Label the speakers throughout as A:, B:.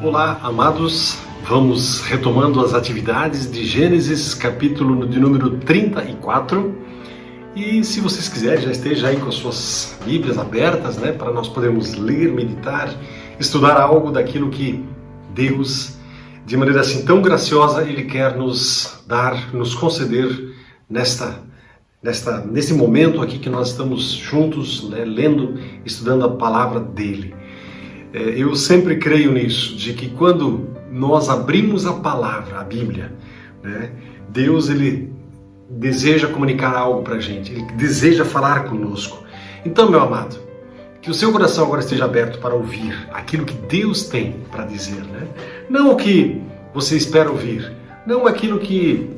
A: Olá, amados. Vamos retomando as atividades de Gênesis, capítulo de número 34. E se vocês quiserem, já esteja aí com as suas Bíblias abertas, para nós podermos ler, meditar, estudar algo daquilo que Deus, de maneira assim tão graciosa, Ele quer nos dar, nos conceder nesse momento aqui que nós estamos juntos, lendo, estudando a palavra dEle. Eu sempre creio nisso, de que quando nós abrimos a palavra, a Bíblia, Deus, Ele deseja comunicar algo para a gente, Ele deseja falar conosco. Então, meu amado, que o seu coração agora esteja aberto para ouvir aquilo que Deus tem para dizer, Não o que você espera ouvir, não aquilo que,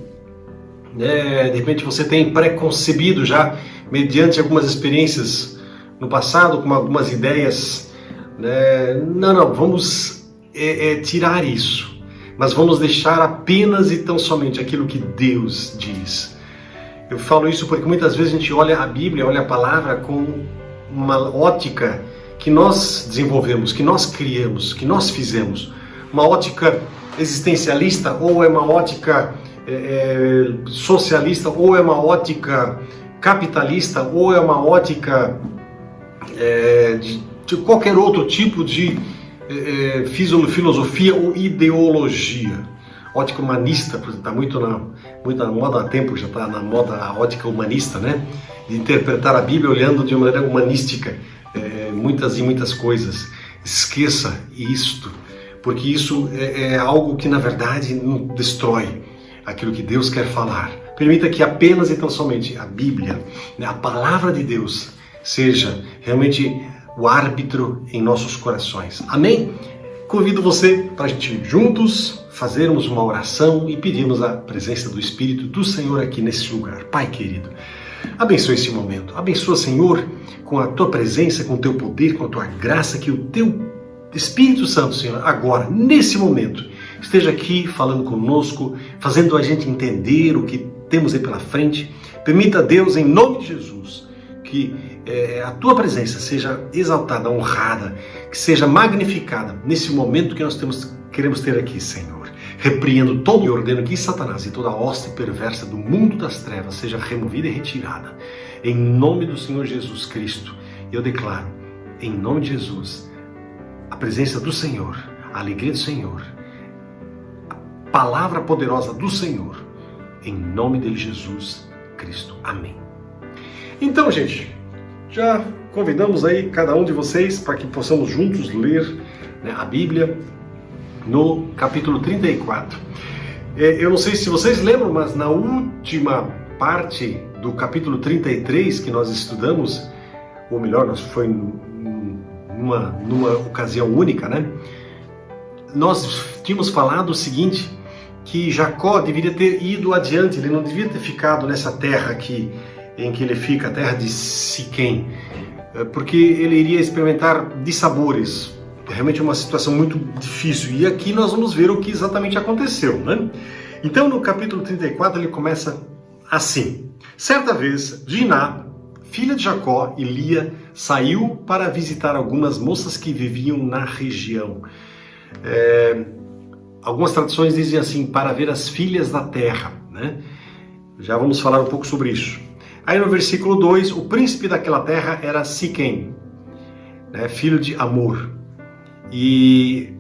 A: de repente, você tem preconcebido já, mediante algumas experiências no passado, com algumas ideias. Não, vamos tirar isso, mas vamos deixar apenas e tão somente aquilo que Deus diz. Eu falo isso porque muitas vezes a gente olha a Bíblia, olha a palavra com uma ótica que nós desenvolvemos, que nós criamos, que nós fizemos. Uma ótica existencialista, ou é uma ótica socialista, ou é uma ótica capitalista, ou é uma ótica de qualquer outro tipo de filosofia ou ideologia. Ótica humanista, por exemplo, está muito na moda há tempo, já está na moda a ótica humanista, de interpretar a Bíblia olhando de uma maneira humanística, muitas coisas. Esqueça isto, porque isso é algo que na verdade não destrói aquilo que Deus quer falar. Permita que apenas e tão somente a Bíblia, a palavra de Deus, seja realmente o árbitro em nossos corações. Amém? Convido você para a gente juntos fazermos uma oração e pedirmos a presença do Espírito do Senhor aqui nesse lugar. Pai querido, abençoe esse momento. Abençoa, Senhor, com a Tua presença, com o Teu poder, com a Tua graça, que o Teu Espírito Santo, Senhor, agora, nesse momento, esteja aqui falando conosco, fazendo a gente entender o que temos aí pela frente. Permita, Deus, em nome de Jesus, que a Tua presença seja exaltada, honrada, que seja magnificada nesse momento que nós queremos ter aqui, Senhor. Repreendo todo e ordeno que Satanás e toda a hoste perversa do mundo das trevas seja removida e retirada. Em nome do Senhor Jesus Cristo, eu declaro, em nome de Jesus, a presença do Senhor, a alegria do Senhor, a palavra poderosa do Senhor, em nome de Jesus Cristo. Amém. Então, gente, já convidamos aí cada um de vocês para que possamos juntos ler a Bíblia no capítulo 34. Eu não sei se vocês lembram, mas na última parte do capítulo 33 que nós estudamos, ou melhor, foi numa ocasião única, nós tínhamos falado o seguinte, que Jacó deveria ter ido adiante, ele não devia ter ficado nessa terra aqui, em que ele fica, a terra de Siquém, porque ele iria experimentar dissabores, realmente uma situação muito difícil, e aqui nós vamos ver o que exatamente aconteceu, Então no capítulo 34 ele começa assim: certa vez, Diná, filha de Jacó, e Lia, saiu para visitar algumas moças que viviam na região. Algumas traduções dizem assim, para ver as filhas da terra, Já vamos falar um pouco sobre isso. Aí no versículo 2, o príncipe daquela terra era Siquém, filho de Amor. E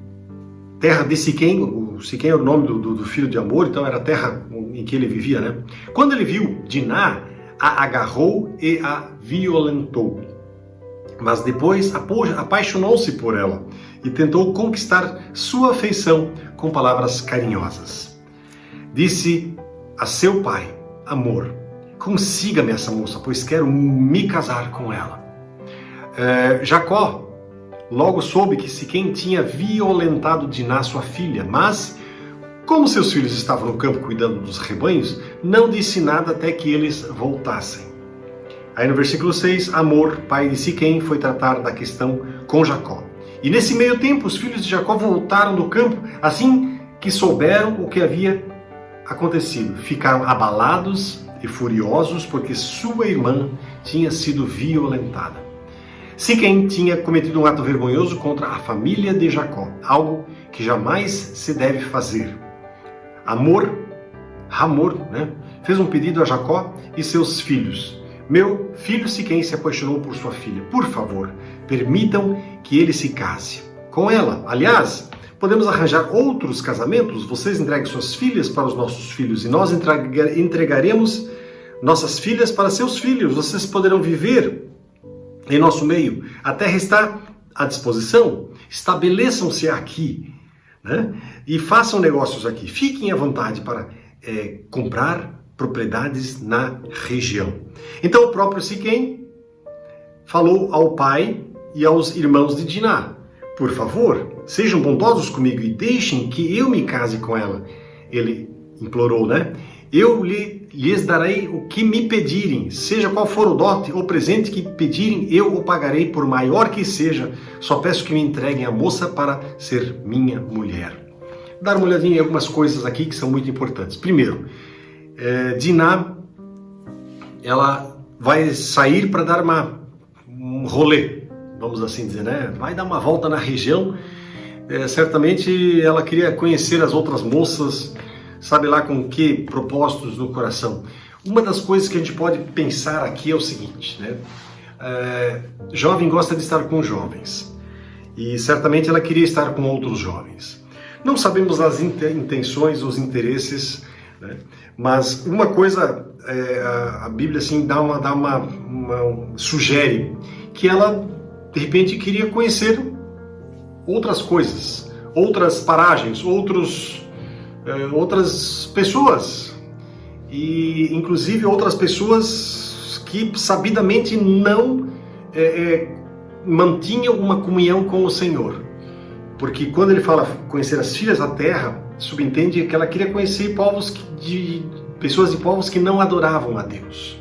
A: terra de Siquém, o Siquém é o nome do filho de Amor, então era a terra em que ele vivia. Quando ele viu Diná, a agarrou e a violentou. Mas depois apaixonou-se por ela e tentou conquistar sua afeição com palavras carinhosas. Disse a seu pai, Amor, consiga-me essa moça, pois quero me casar com ela. Jacó logo soube que Siquém tinha violentado Diná, sua filha, mas, como seus filhos estavam no campo cuidando dos rebanhos, não disse nada até que eles voltassem. Aí no versículo 6, Amor, pai de Siquém, foi tratar da questão com Jacó. E nesse meio tempo, os filhos de Jacó voltaram do campo, assim que souberam o que havia acontecido. Ficaram abalados e furiosos porque sua irmã tinha sido violentada. Siquém tinha cometido um ato vergonhoso contra a família de Jacó, algo que jamais se deve fazer. Hamor, né, fez um pedido a Jacó e seus filhos. Meu filho Siquém se apaixonou por sua filha. Por favor, permitam que ele se case com ela. Aliás, podemos arranjar outros casamentos. Vocês entreguem suas filhas para os nossos filhos e nós entregaremos nossas filhas para seus filhos. Vocês poderão viver em nosso meio. A terra está à disposição. Estabeleçam-se aqui, né? E façam negócios aqui. Fiquem à vontade para comprar propriedades na região. Então o próprio Siquém falou ao pai e aos irmãos de Diná: por favor, sejam bondosos comigo e deixem que eu me case com ela. Ele implorou, né? Eu lhes darei o que me pedirem, seja qual for o dote ou presente que pedirem, eu o pagarei por maior que seja. Só peço que me entreguem a moça para ser minha mulher. Vou dar uma olhadinha em algumas coisas aqui que são muito importantes. Primeiro, Diná, ela vai sair para dar um rolê, vamos assim dizer, né? Vai dar uma volta na região. Certamente ela queria conhecer as outras moças, sabe lá com que propósitos no coração. Uma das coisas que a gente pode pensar aqui é o seguinte, né? Jovem gosta de estar com jovens e certamente ela queria estar com outros jovens. Não sabemos as intenções, os interesses, né? Mas uma coisa a Bíblia assim sugere que ela de repente queria conhecer outras coisas, outras paragens, outras pessoas, e inclusive outras pessoas que sabidamente não mantinham uma comunhão com o Senhor. Porque quando ele fala conhecer as filhas da terra, subentende que ela queria conhecer pessoas de povos que não adoravam a Deus.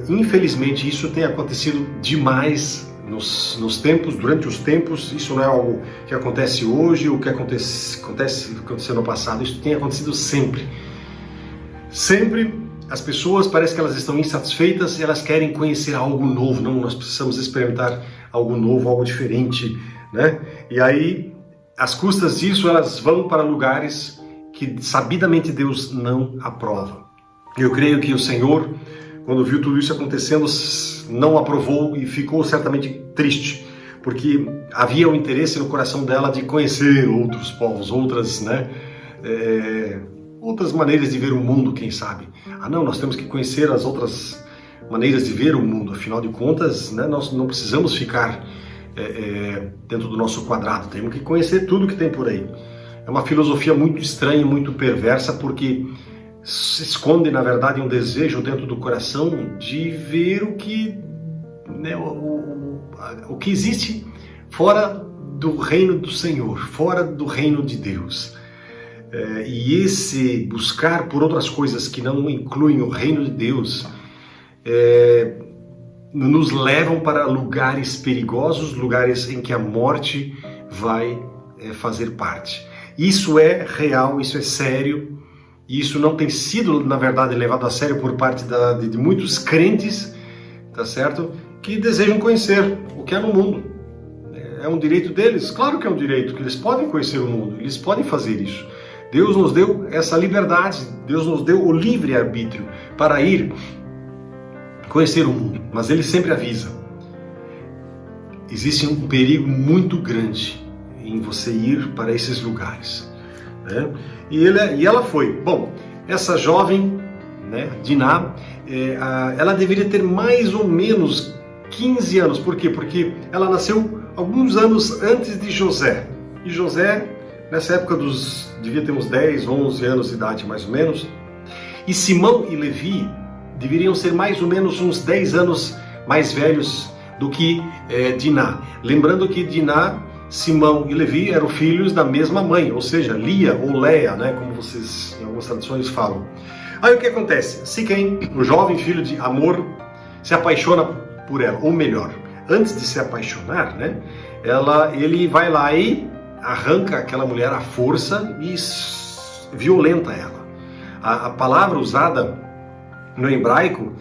A: Infelizmente isso tem acontecido demais durante os tempos. Isso não é algo que acontece hoje ou que aconteceu no passado. Isso tem acontecido sempre. Sempre as pessoas parece que elas estão insatisfeitas e elas querem conhecer algo novo. Não, nós precisamos experimentar algo novo, algo diferente, né? E aí, às custas disso, elas vão para lugares que sabidamente Deus não aprova. Eu creio que o Senhor, quando viu tudo isso acontecendo, não aprovou e ficou certamente triste, porque havia o interesse no coração dela de conhecer outros povos, outras maneiras de ver o mundo, quem sabe. Não, nós temos que conhecer as outras maneiras de ver o mundo, afinal de contas, né, nós não precisamos ficar dentro do nosso quadrado, temos que conhecer tudo que tem por aí. É uma filosofia muito estranha, muito perversa, porque se esconde, na verdade, um desejo dentro do coração de ver o que, né, o que existe fora do reino do Senhor, fora do reino de Deus. E esse buscar por outras coisas que não incluem o reino de Deus nos levam para lugares perigosos, lugares em que a morte vai fazer parte. Isso é real, isso é sério. E isso não tem sido, na verdade, levado a sério por parte de muitos crentes, tá certo? Que desejam conhecer o que é no mundo. É um direito deles? Claro que é um direito, que eles podem conhecer o mundo, eles podem fazer isso. Deus nos deu essa liberdade, Deus nos deu o livre-arbítrio para ir conhecer o mundo, mas Ele sempre avisa. Existe um perigo muito grande em você ir para esses lugares, né? E ela foi. Bom, essa jovem, né, Diná, ela deveria ter mais ou menos 15 anos. Por quê? Porque ela nasceu alguns anos antes de José. E José, nessa época devia ter uns 10, 11 anos de idade, mais ou menos. E Simão e Levi deveriam ser mais ou menos uns 10 anos mais velhos do que Diná. Lembrando que Diná, Simão e Levi eram filhos da mesma mãe, ou seja, Lia ou Leia, né, como vocês em algumas traduções falam. Aí o que acontece? Siquém, o jovem filho de Hamor, se apaixona por ela, ou melhor, antes de se apaixonar, né, ele vai lá e arranca aquela mulher à força e violenta ela. A palavra usada no hebraico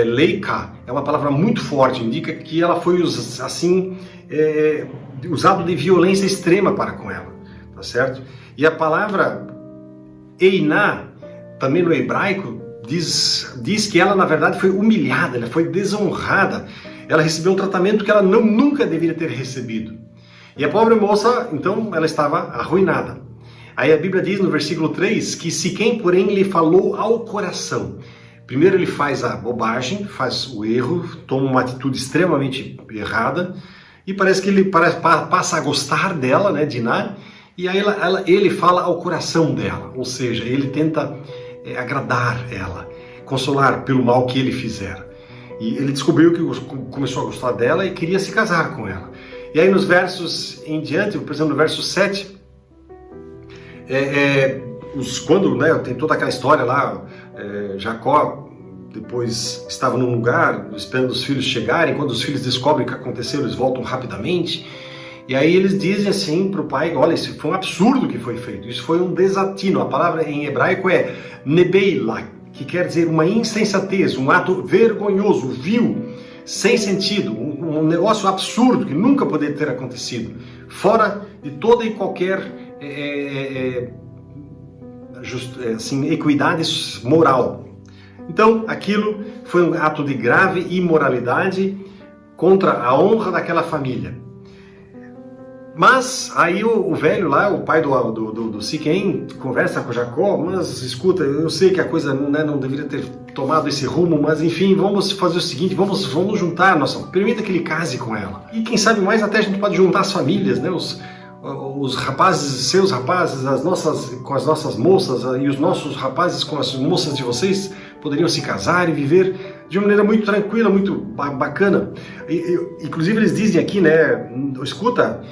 A: Leica, é uma palavra muito forte, indica que ela foi assim usado de violência extrema para com ela, tá certo? E a palavra Einá, também no hebraico, diz que ela na verdade foi humilhada, ela foi desonrada, ela recebeu um tratamento que ela nunca deveria ter recebido. E a pobre moça, então, ela estava arruinada. Aí a Bíblia diz no versículo 3 que Siquém, porém, lhe falou ao coração. Primeiro ele faz a bobagem, faz o erro, toma uma atitude extremamente errada, e parece que ele passa a gostar dela, né, Diná, e aí ele fala ao coração dela, ou seja, ele tenta agradar ela, consolar pelo mal que ele fizer. E ele descobriu que começou a gostar dela e queria se casar com ela. E aí nos versos em diante, por exemplo, no verso 7, quando, né, tem toda aquela história lá, Jacó depois estava num lugar esperando os filhos chegarem, quando os filhos descobrem o que aconteceu, eles voltam rapidamente, e aí eles dizem assim para o pai: olha, isso foi um absurdo que foi feito, isso foi um desatino. A palavra em hebraico é nebeila, que quer dizer uma insensatez, um ato vergonhoso, vil, sem sentido, um negócio absurdo que nunca poderia ter acontecido, fora de toda e qualquer equidade moral. Então, aquilo foi um ato de grave imoralidade contra a honra daquela família. Mas aí o velho lá, o pai do Siquém, conversa com Jacó: mas escuta, eu sei que a coisa, né, não deveria ter tomado esse rumo, mas enfim, vamos fazer o seguinte, vamos juntar, permita que ele case com ela. E quem sabe mais, até a gente pode juntar as famílias, né, os rapazes, seus rapazes, com as nossas moças, e os nossos rapazes com as moças de vocês poderiam se casar e viver de uma maneira muito tranquila, muito bacana. Inclusive eles dizem aqui, né, escuta,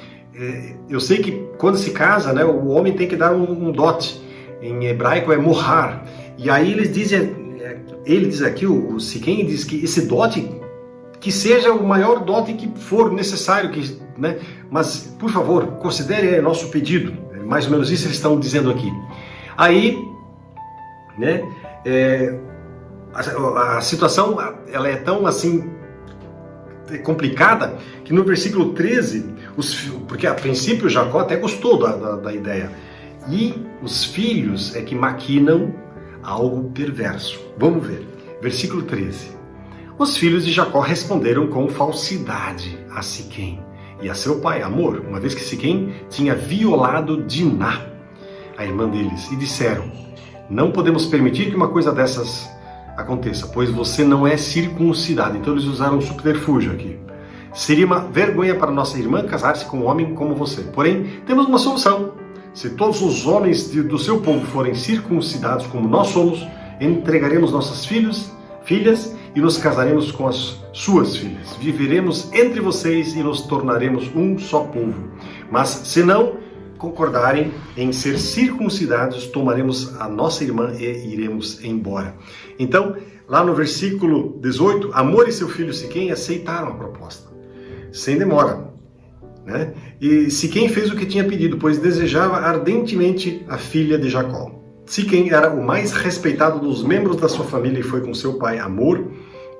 A: eu sei que quando se casa, né, o homem tem que dar um dote, em hebraico é mohar, e aí eles dizem, ele diz aqui, o Siquém diz que esse dote, que seja o maior dote que for necessário, né, mas por favor, considere nosso pedido, mais ou menos isso eles estão dizendo aqui. Aí, né, a situação ela é tão assim complicada que no versículo 13, porque a princípio Jacó até gostou da ideia, e os filhos é que maquinam algo perverso. Vamos ver, versículo 13. Os filhos de Jacó responderam com falsidade a Siquém e a seu pai Amor, uma vez que Siquém tinha violado Diná, a irmã deles, e disseram: não podemos permitir que uma coisa dessas aconteça, pois você não é circuncidado. Então eles usaram um subterfúgio aqui. Seria uma vergonha para nossa irmã casar-se com um homem como você. Porém, temos uma solução. Se todos os homens do seu povo forem circuncidados como nós somos, entregaremos nossas filhas e nos casaremos com as suas filhas. Viveremos entre vocês e nos tornaremos um só povo. Mas se não concordarem em ser circuncidados, tomaremos a nossa irmã e iremos embora. Então, lá no versículo 18, Amor e seu filho Siquém aceitaram a proposta, sem demora, né? E Siquém fez o que tinha pedido, pois desejava ardentemente a filha de Jacó. Siquém era o mais respeitado dos membros da sua família e foi com seu pai Amor,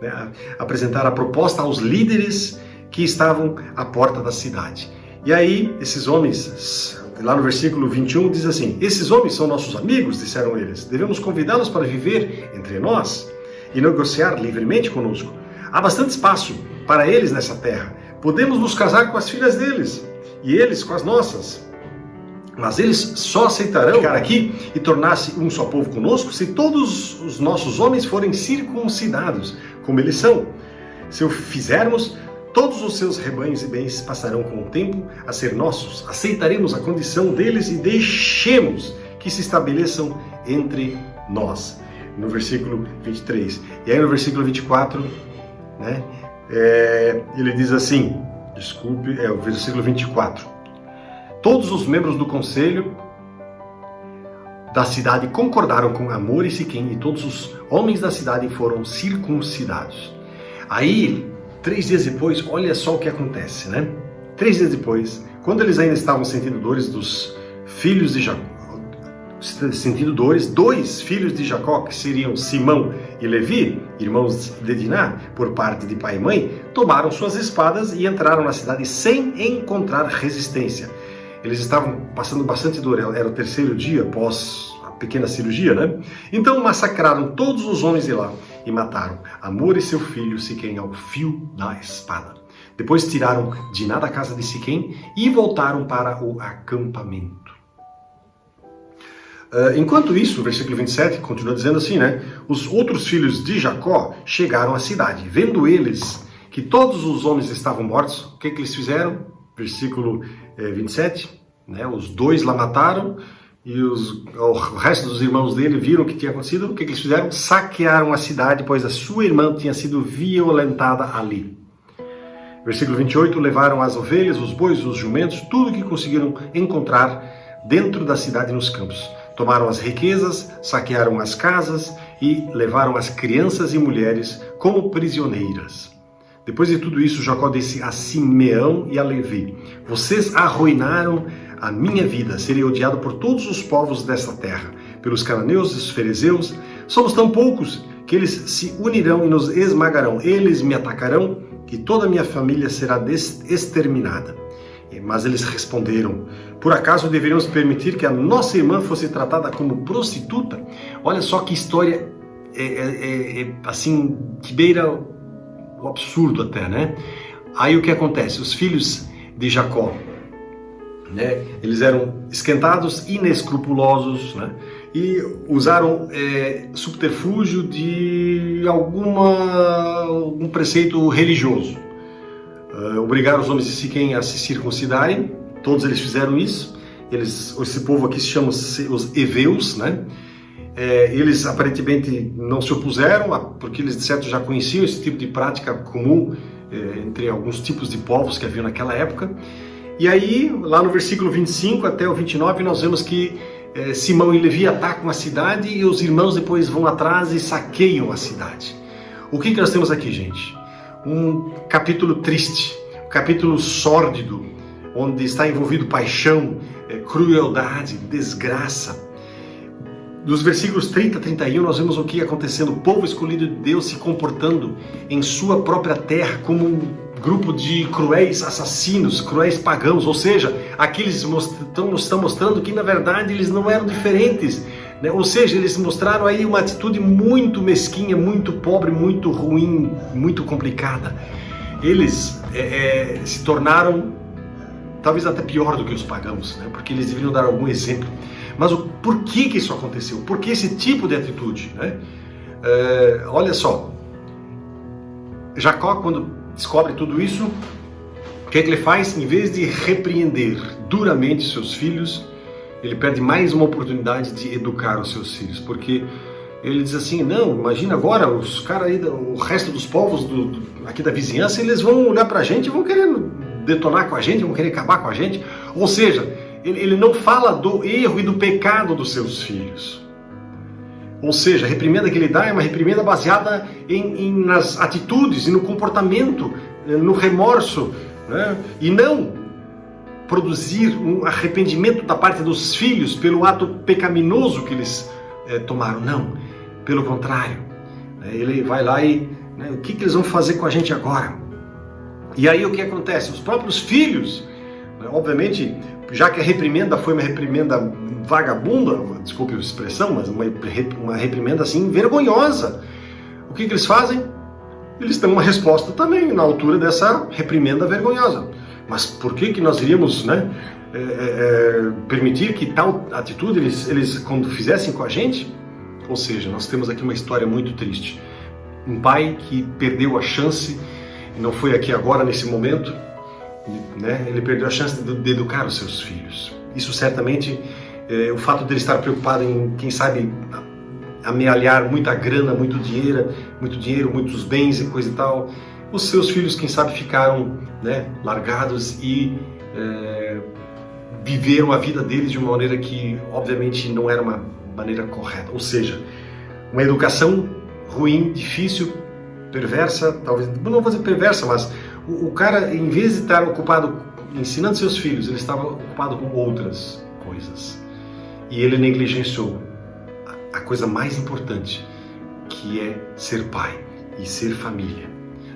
A: né, apresentar a proposta aos líderes que estavam à porta da cidade. E aí, esses homens, lá no versículo 21, diz assim: esses homens são nossos amigos, disseram eles. Devemos convidá-los para viver entre nós e negociar livremente conosco. Há bastante espaço para eles nessa terra. Podemos nos casar com as filhas deles e eles com as nossas. Mas eles só aceitarão ficar aqui e tornar-se um só povo conosco se todos os nossos homens forem circuncidados, como eles são. Se o fizermos, todos os seus rebanhos e bens passarão com o tempo a ser nossos. Aceitaremos a condição deles e deixemos que se estabeleçam entre nós. No versículo 23. E aí no versículo 24, né, ele diz assim, o versículo 24. Todos os membros do conselho da cidade concordaram com Amor e Siquém, e todos os homens da cidade foram circuncidados. Aí, 3 dias depois, olha só o que acontece, né? 3 dias depois, quando eles ainda estavam sentindo dores dos filhos de Jacó, sentindo dores, 2 filhos de Jacó, que seriam Simão e Levi, irmãos de Diná, por parte de pai e mãe, tomaram suas espadas e entraram na cidade sem encontrar resistência. Eles estavam passando bastante dor, era o 3º dia após a pequena cirurgia, né? Então massacraram todos os homens de lá e mataram Hamor e seu filho Siquém ao fio da espada. Depois tiraram Diná da casa de Siquém e voltaram para o acampamento. Enquanto isso, o versículo 27 continua dizendo assim, né? Os outros filhos de Jacó chegaram à cidade. Vendo eles que todos os homens estavam mortos, o que eles fizeram? Versículo 27, né? Os 2 lá mataram e o resto dos irmãos dele viram o que tinha acontecido. O que eles fizeram? Saquearam a cidade, pois a sua irmã tinha sido violentada ali. Versículo 28, levaram as ovelhas, os bois, os jumentos, tudo que conseguiram encontrar dentro da cidade e nos campos. Tomaram as riquezas, saquearam as casas e levaram as crianças e mulheres como prisioneiras. Depois de tudo isso, Jacó disse a Simeão e a Levi: vocês arruinaram a minha vida, serei odiado por todos os povos desta terra, pelos cananeus e os ferezeus. Somos tão poucos que eles se unirão e nos esmagarão. Eles me atacarão e toda a minha família será exterminada. Mas eles responderam: por acaso deveríamos permitir que a nossa irmã fosse tratada como prostituta? Olha só que história assim, que beira o absurdo até, né? Aí o que acontece? Os filhos de Jacó, né? Eles eram esquentados, inescrupulosos, né? E usaram subterfúgio de algum preceito religioso. Obrigaram os homens de Siquém a se circuncidarem, todos eles fizeram isso. Esse povo aqui se chama os heveus, né? Eles aparentemente não se opuseram, porque eles de certo já conheciam esse tipo de prática comum entre alguns tipos de povos que haviam naquela época. E aí, lá no versículo 25 até o 29, nós vemos que Simão e Levi atacam a cidade e os irmãos depois vão atrás e saqueiam a cidade. O que nós temos aqui, gente? Um capítulo triste, um capítulo sórdido, onde está envolvido paixão, crueldade, desgraça. Dos versículos 30 a 31, nós vemos o que acontecendo, o povo escolhido de Deus se comportando em sua própria terra como um grupo de cruéis assassinos, cruéis pagãos, ou seja, aqueles estão mostrando que na verdade eles não eram diferentes, né? Ou seja, eles mostraram aí uma atitude muito mesquinha, muito pobre, muito ruim, muito complicada. Eles se tornaram talvez até pior do que os pagãos, né? Porque eles deveriam dar algum exemplo. Mas por que isso aconteceu? Por que esse tipo de atitude, né? Olha só, Jacó, quando descobre tudo isso, o que ele faz? Em vez de repreender duramente seus filhos, ele perde mais uma oportunidade de educar os seus filhos, porque ele diz assim: não, imagina agora, os caras aí, o resto dos povos aqui da vizinhança, eles vão olhar pra gente e vão querer detonar com a gente, vão querer acabar com a gente. Ou seja, ele não fala do erro e do pecado dos seus filhos. Ou seja, a reprimenda que ele dá é uma reprimenda baseada nas atitudes e no comportamento, no remorso, né? E não produzir um arrependimento da parte dos filhos pelo ato pecaminoso que eles tomaram. Não, pelo contrário. Ele vai lá e o que eles vão fazer com a gente agora? E aí o que acontece? Os próprios filhos, obviamente, já que a reprimenda foi uma reprimenda vagabunda, desculpe a expressão, mas uma reprimenda assim vergonhosa, o que eles fazem? Eles dão uma resposta também na altura dessa reprimenda vergonhosa. Mas por que nós iríamos, permitir que tal atitude eles quando fizessem com a gente? Ou seja, nós temos aqui uma história muito triste. Um pai que perdeu a chance, não foi aqui agora nesse momento, né? Ele perdeu a chance de educar os seus filhos. Isso certamente, o fato de ele estar preocupado em, quem sabe, amealhar muita grana, muito dinheiro, muitos bens e coisa e tal, os seus filhos, quem sabe, ficaram, né, largados e viveram a vida deles de uma maneira que, obviamente, não era uma maneira correta. Ou seja, uma educação ruim, difícil, perversa, talvez, não vou dizer perversa, mas o cara, em vez de estar ocupado ensinando seus filhos, ele estava ocupado com outras coisas. e ele negligenciou a coisa mais importante, que é ser pai e ser família.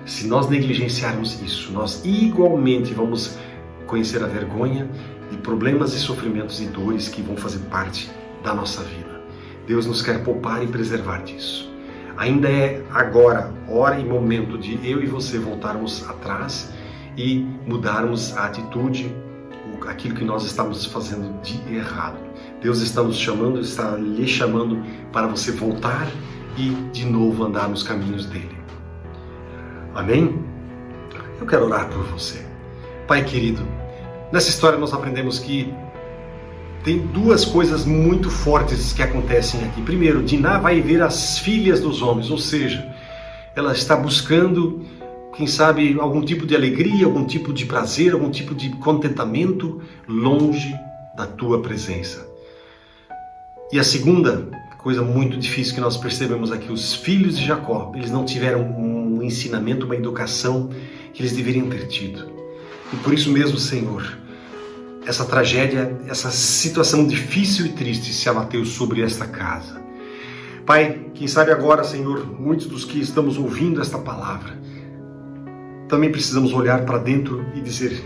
A: Se nós negligenciarmos isso, nós igualmente vamos conhecer a vergonha de problemas e sofrimentos e dores que vão fazer parte da nossa vida. Deus nos quer poupar e preservar disso. Ainda é agora, hora e momento de eu e você voltarmos atrás e mudarmos a atitude, aquilo que nós estamos fazendo de errado. Deus está nos chamando, está lhe chamando para você voltar e de novo andar nos caminhos dele. Amém? Eu quero orar por você. Pai querido, nessa história nós aprendemos que tem duas coisas muito fortes que acontecem aqui. Primeiro, Diná vai ver as filhas dos homens, ou seja, ela está buscando, quem sabe, algum tipo de alegria, algum tipo de prazer, algum tipo de contentamento longe da tua presença. E a segunda coisa muito difícil que nós percebemos aqui, os filhos de Jacó, eles não tiveram um ensinamento, uma educação que eles deveriam ter tido. E por isso mesmo, Senhor, essa tragédia, essa situação difícil e triste se abateu sobre esta casa. Pai, quem sabe agora, Senhor, muitos dos que estamos ouvindo esta palavra, também precisamos olhar para dentro e dizer: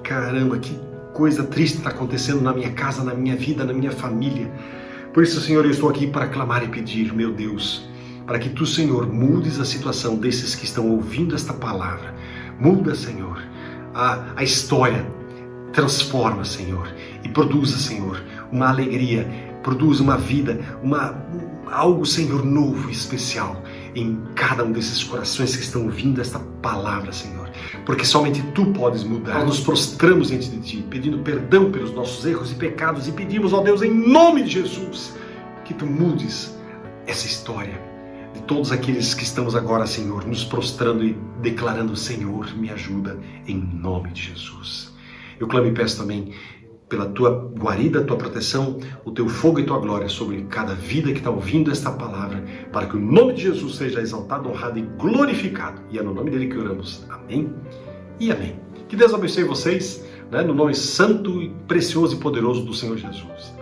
A: caramba, que coisa triste está acontecendo na minha casa, na minha vida, na minha família. Por isso, Senhor, eu estou aqui para clamar e pedir, meu Deus, para que Tu, Senhor, mudes a situação desses que estão ouvindo esta palavra. Muda, Senhor, a história. Transforma, Senhor, e produza, Senhor, uma alegria, produza uma vida, algo, Senhor, novo e especial em cada um desses corações que estão ouvindo esta palavra, Senhor, porque somente Tu podes mudar. Nós nos prostramos diante de Ti, pedindo perdão pelos nossos erros e pecados, e pedimos, ó Deus, em nome de Jesus, que Tu mudes essa história de todos aqueles que estamos agora, Senhor, nos prostrando e declarando: Senhor, me ajuda, em nome de Jesus. Eu clamo e peço também pela Tua guarida, Tua proteção, o Teu fogo e Tua glória sobre cada vida que está ouvindo esta palavra, para que o nome de Jesus seja exaltado, honrado e glorificado. E é no nome dele que oramos. Amém e amém. Que Deus abençoe vocês, no nome santo e precioso e poderoso do Senhor Jesus.